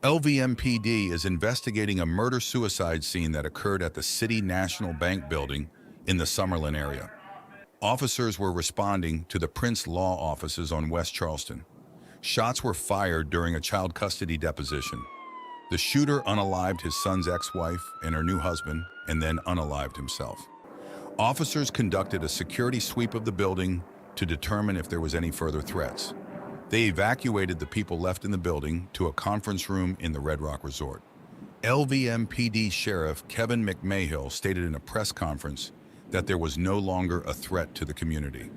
LVMPD is investigating a murder-suicide scene that occurred at the City National Bank building in the Summerlin area. Officers were responding to the Prince Law offices on West Charleston. Shots were fired during a child custody deposition. The shooter unalived his son's ex-wife and her new husband, and then unalived himself. Officers conducted a security sweep of the building to determine if there was any further threats. They evacuated the people left in the building to a conference room in the Red Rock Resort. LVMPD Sheriff Kevin McMahill stated in a press conference that there was no longer a threat to the community.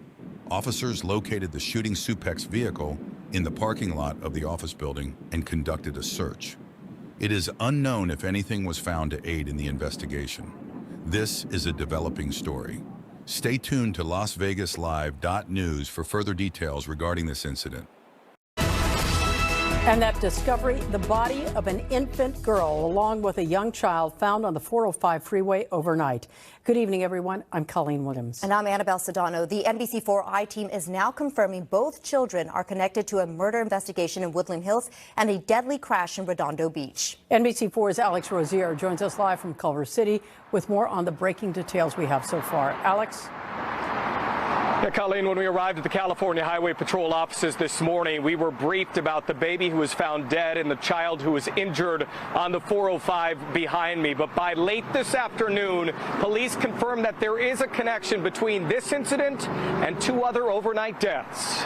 Officers located the shooting Supex vehicle in the parking lot of the office building and conducted a search. It is unknown if anything was found to aid in the investigation. This is a developing story. Stay tuned to LasVegasLive.News for further details regarding this incident. And that discovery, the body of an infant girl along with a young child found on the 405 freeway overnight. Good evening, everyone. I'm Colleen Williams. And I'm Annabelle Sedano. The NBC4 team is now confirming both children are connected to a murder investigation in Woodland Hills and a deadly crash in Redondo Beach. NBC4's Alex Rozier joins us live from Culver City with more on the breaking details we have so far. Alex? Yeah, Colleen, when we arrived at the California Highway Patrol offices this morning, we were briefed about the baby who was found dead and the child who was injured on the 405 behind me. But by late this afternoon, police confirmed that there is a connection between this incident and two other overnight deaths.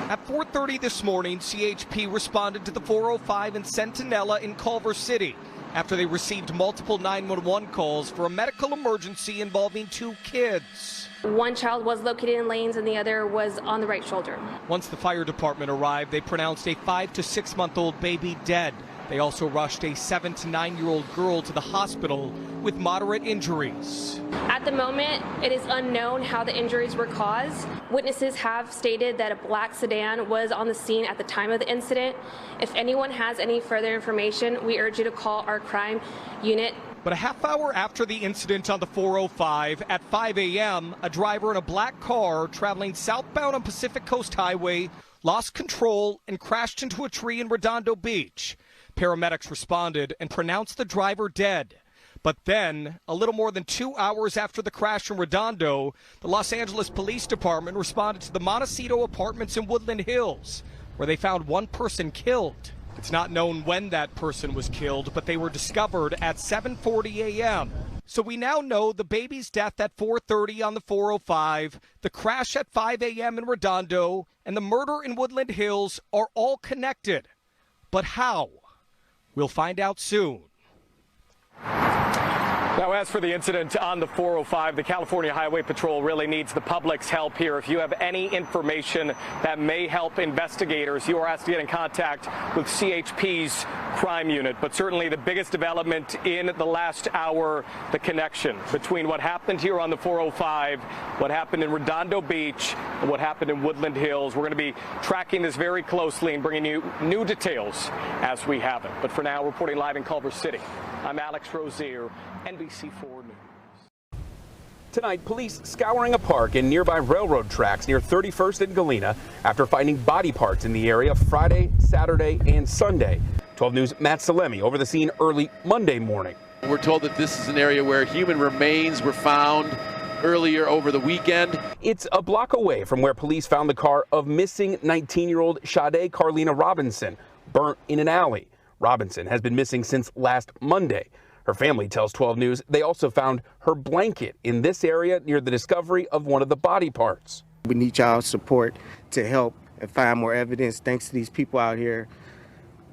At 4:30 this morning, CHP responded to the 405 in Centinela in Culver City after they received multiple 911 calls for a medical emergency involving two kids. One child was located in lanes and the other was on the right shoulder. Once the fire department arrived, they pronounced a 5 to 6 month old baby dead. They also rushed a 7 to 9 year old girl to the hospital with moderate injuries. At the moment, it is unknown how the injuries were caused. Witnesses have stated that a black sedan was on the scene at the time of the incident. If anyone has any further information, we urge you to call our crime unit. But a half hour after the incident on the 405 at 5 a.m., a driver in a black car traveling southbound on Pacific Coast Highway lost control and crashed into a tree in Redondo Beach. Paramedics responded and pronounced the driver dead. But then, a little more than 2 hours after the crash in Redondo, the Los Angeles Police Department responded to the Montecito Apartments in Woodland Hills, where they found one person killed. It's not known when that person was killed, but they were discovered at 7:40 a.m. So we now know the baby's death at 4:30 on the 405, the crash at 5 a.m. in Redondo, and the murder in Woodland Hills are all connected. But how? We'll find out soon. Now, as for the incident on the 405, the California Highway Patrol really needs the public's help here. If you have any information that may help investigators, you are asked to get in contact with CHP's crime unit. But certainly the biggest development in the last hour, the connection between what happened here on the 405, what happened in Redondo Beach, and what happened in Woodland Hills. We're going to be tracking this very closely and bringing you new details as we have it. But for now, reporting live in Culver City, I'm Alex Rozier, NBC4 News. Tonight, police scouring a park in nearby railroad tracks near 31st and Galena after finding body parts in the area Friday, Saturday, and Sunday. 12 News' Matt Salemi over the scene early Monday morning. We're told that this is an area where human remains were found earlier over the weekend. It's a block away from where police found the car of missing 19-year-old Sade Carlina Robinson, burnt in an alley. Robinson has been missing since last Monday. Her family tells 12 News they also found her blanket in this area near the discovery of one of the body parts. We need y'all's support to help and find more evidence. Thanks to these people out here,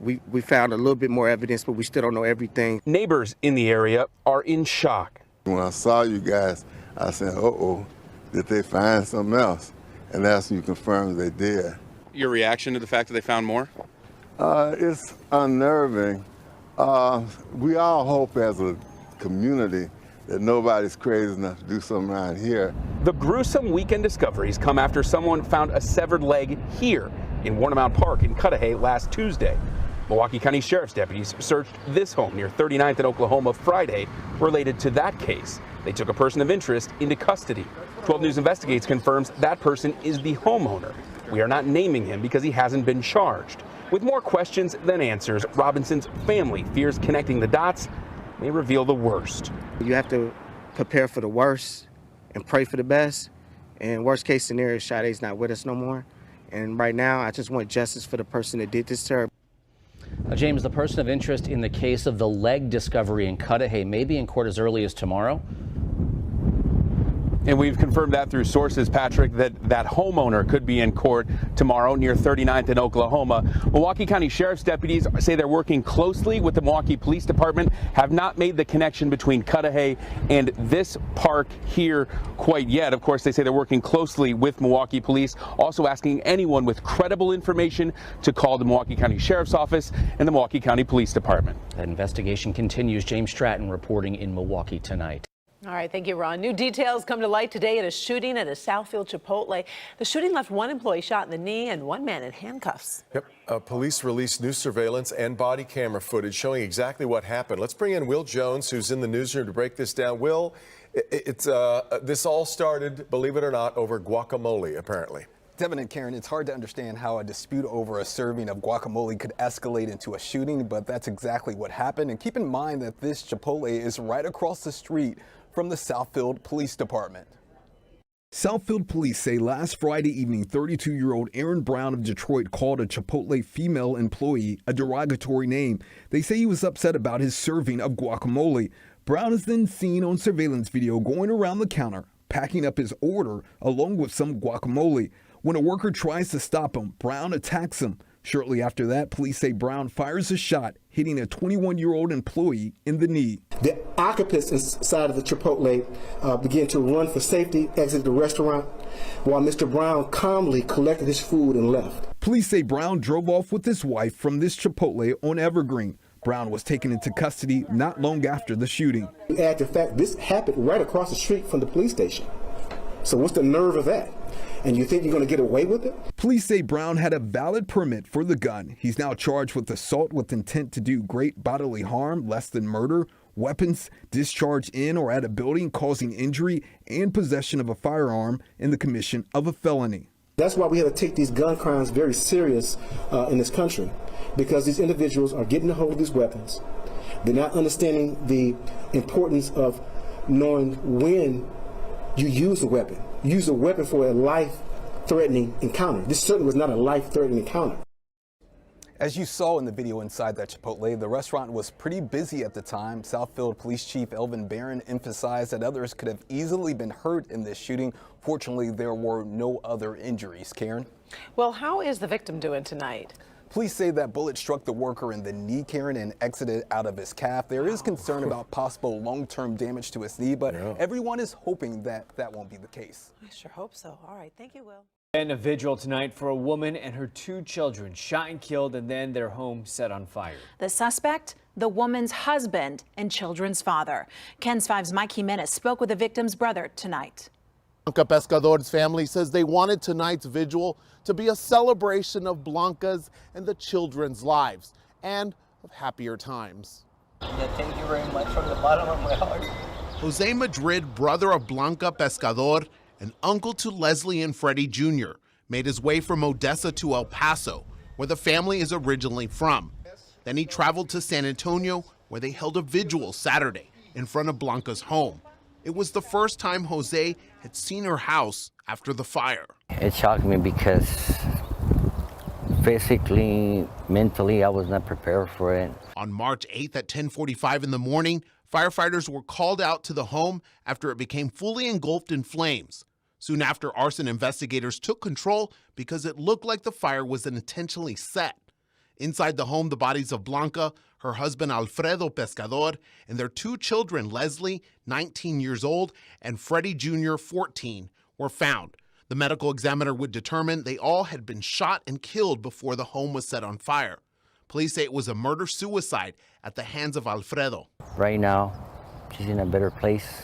we found a little bit more evidence, but we still don't know everything. Neighbors in the area are in shock. When I saw you guys, I said, uh-oh, did they find something else? And that's when you confirmed they did. Your reaction to the fact that they found more? It's unnerving. We all hope as a community that nobody's crazy enough to do something around here. The gruesome weekend discoveries come after someone found a severed leg here in Warnemount Park in Cudahy last Tuesday. Milwaukee County Sheriff's deputies searched this home near 39th and Oklahoma Friday related to that case. They took a person of interest into custody. 12 News Investigates confirms that person is the homeowner. We are not naming him because he hasn't been charged. With more questions than answers, Robinson's family fears connecting the dots may reveal the worst. You have to prepare for the worst and pray for the best. And worst case scenario, Sade's not with us no more. And right now, I just want justice for the person that did this to her. James, the person of interest in the case of the leg discovery in Cudahy may be in court as early as tomorrow. And we've confirmed that through sources, Patrick, that homeowner could be in court tomorrow near 39th in Oklahoma. Milwaukee County Sheriff's deputies say they're working closely with the Milwaukee Police Department, have not made the connection between Cudahy and this park here quite yet. Of course, they say they're working closely with Milwaukee Police, also asking anyone with credible information to call the Milwaukee County Sheriff's Office and the Milwaukee County Police Department. That investigation continues. James Stratton reporting in Milwaukee tonight. All right, thank you, Ron. New details come to light today at a shooting at a Southfield Chipotle. The shooting left one employee shot in the knee and one man in handcuffs. Yep. Police released new surveillance and body camera footage showing exactly what happened. Let's bring in Will Jones, who's in the newsroom, to break this down. Will, this all started, believe it or not, over guacamole, apparently. Devin and Karen, it's hard to understand how a dispute over a serving of guacamole could escalate into a shooting, but that's exactly what happened. And keep in mind that this Chipotle is right across the street from the Southfield Police Department. Southfield police say last Friday evening, 32-year-old Aaron Brown of Detroit called a Chipotle female employee a derogatory name. They say he was upset about his serving of guacamole. Brown is then seen on surveillance video going around the counter, packing up his order along with some guacamole. When a worker tries to stop him, Brown attacks him. Shortly after that, police say Brown fires a shot, hitting a 21-year-old employee in the knee. The occupants inside of the Chipotle began to run for safety, exited the restaurant, while Mr. Brown calmly collected his food and left. Police say Brown drove off with his wife from this Chipotle on Evergreen. Brown was taken into custody not long after the shooting. Add the fact this happened right across the street from the police station. So what's the nerve of that? And you think you're going to get away with it? Police say Brown had a valid permit for the gun. He's now charged with assault with intent to do great bodily harm, less than murder, weapons, discharge in or at a building causing injury, and possession of a firearm in the commission of a felony. That's why we have to take these gun crimes very serious in this country, because these individuals are getting a hold of these weapons. They're not understanding the importance of knowing when you use a weapon. Use a weapon for a life-threatening encounter. This certainly was not a life-threatening encounter. As you saw in the video inside that Chipotle, the restaurant was pretty busy at the time. Southfield Police Chief Elvin Barron emphasized that others could have easily been hurt in this shooting. Fortunately, there were no other injuries. Karen? Well, how is the victim doing tonight? Police say that bullet struck the worker in the knee, Karen, and exited out of his calf. There is concern about possible long-term damage to his knee, but everyone is hoping that that won't be the case. I sure hope so. All right, thank you, Will. And a vigil tonight for a woman and her 2 children shot and killed and then their home set on fire. The suspect, the woman's husband and children's father. KENS 5's Mike Jimenez spoke with the victim's brother tonight. Blanca Pescador's family says they wanted tonight's vigil to be a celebration of Blanca's and the children's lives and of happier times. Thank you very much from the bottom of my heart. Jose Madrid, brother of Blanca Pescador and uncle to Leslie and Freddie Jr., made his way from Odessa to El Paso, where the family is originally from. Then he traveled to San Antonio, where they held a vigil Saturday in front of Blanca's home. It was the first time Jose had seen her house after the fire. It shocked me because physically, mentally, I was not prepared for it. On March 8th at 10:45 in the morning, firefighters were called out to the home after it became fully engulfed in flames. Soon after, arson investigators took control because it looked like the fire was intentionally set. Inside the home, the bodies of Blanca, her husband Alfredo Pescador, and their 2 children, Leslie, 19 years old, and Freddie Jr., 14, were found. The medical examiner would determine they all had been shot and killed before the home was set on fire. Police say it was a murder-suicide at the hands of Alfredo. Right now, she's in a better place,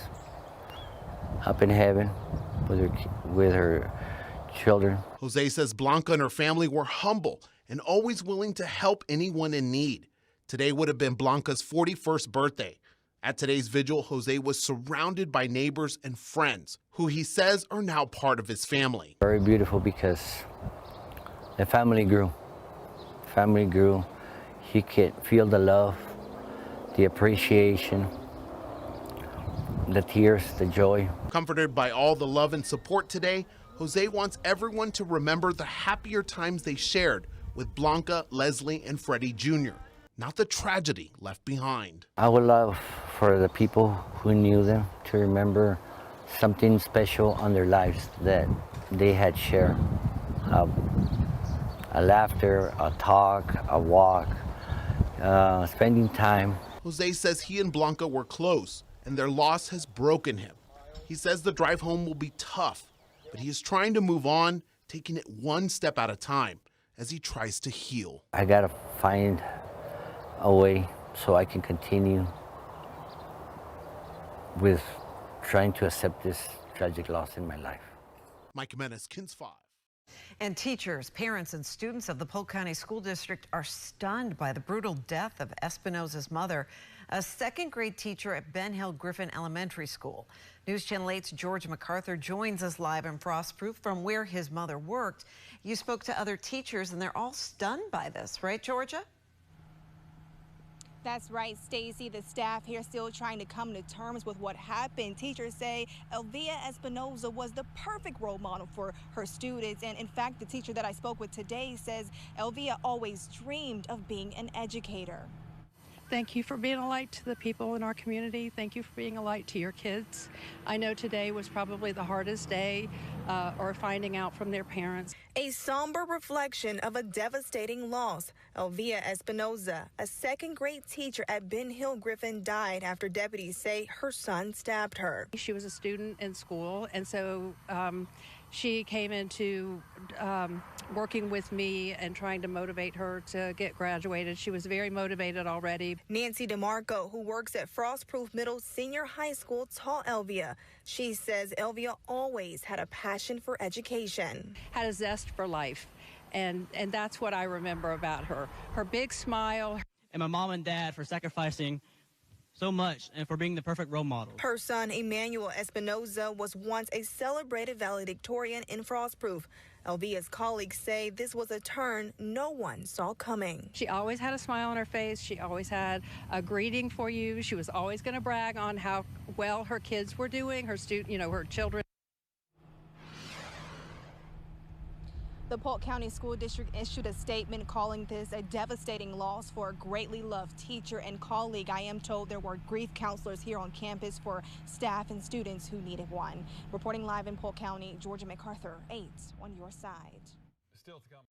up in heaven with her children. Jose says Blanca and her family were humble and always willing to help anyone in need. Today would have been Blanca's 41st birthday. At today's vigil, Jose was surrounded by neighbors and friends who he says are now part of his family. Very beautiful because the family grew. The family grew. He could feel the love, the appreciation, the tears, the joy. Comforted by all the love and support today, Jose wants everyone to remember the happier times they shared with Blanca, Leslie, and Freddie Jr., not the tragedy left behind. I would love for the people who knew them to remember something special on their lives that they had shared. A laughter, a talk, a walk, spending time. Jose says he and Blanca were close, and their loss has broken him. He says the drive home will be tough, but he is trying to move on, taking it one step at a time as he tries to heal. I gotta find a way so I can continue with trying to accept this tragic loss in my life. Mike Jimenez, KENS 5. And teachers, parents, and students of the Polk County School District are stunned by the brutal death of Espinoza's mother, a second-grade teacher at Ben Hill Griffin Elementary School. News Channel 8's George MacArthur joins us live in Frostproof from where his mother worked. You spoke to other teachers, and they're all stunned by this, right, Georgia? That's right, Stacy. The staff here still trying to come to terms with what happened. Teachers say Elvia Espinoza was the perfect role model for her students. And in fact, the teacher that I spoke with today says Elvia always dreamed of being an educator. Thank you for being a light to the people in our community. Thank you for being a light to your kids. I know today was probably the hardest day, or finding out from their parents. A somber reflection of a devastating loss. Elvia Espinoza, a second-grade teacher at Ben Hill Griffin, died after deputies say her son stabbed her. She was a student in school, and so she came into working with me and trying to motivate her to get graduated. She was very motivated already. Nancy DeMarco, who works at Frostproof Middle Senior High School, taught Elvia. She says Elvia always had a passion for education. Had a zest for life, and that's what I remember about her. Her big smile. And my mom and dad for sacrificing so much and for being the perfect role model. Her son, Emmanuel Espinoza, was once a celebrated valedictorian in Frostproof. Elvia's colleagues say this was a turn no one saw coming. She always had a smile on her face. She always had a greeting for you. She was always going to brag on how well her kids were doing, her her children. The Polk County School District issued a statement calling this a devastating loss for a greatly loved teacher and colleague. I am told there were grief counselors here on campus for staff and students who needed one. Reporting live in Polk County, Georgia MacArthur, 8 on your side. Still to come.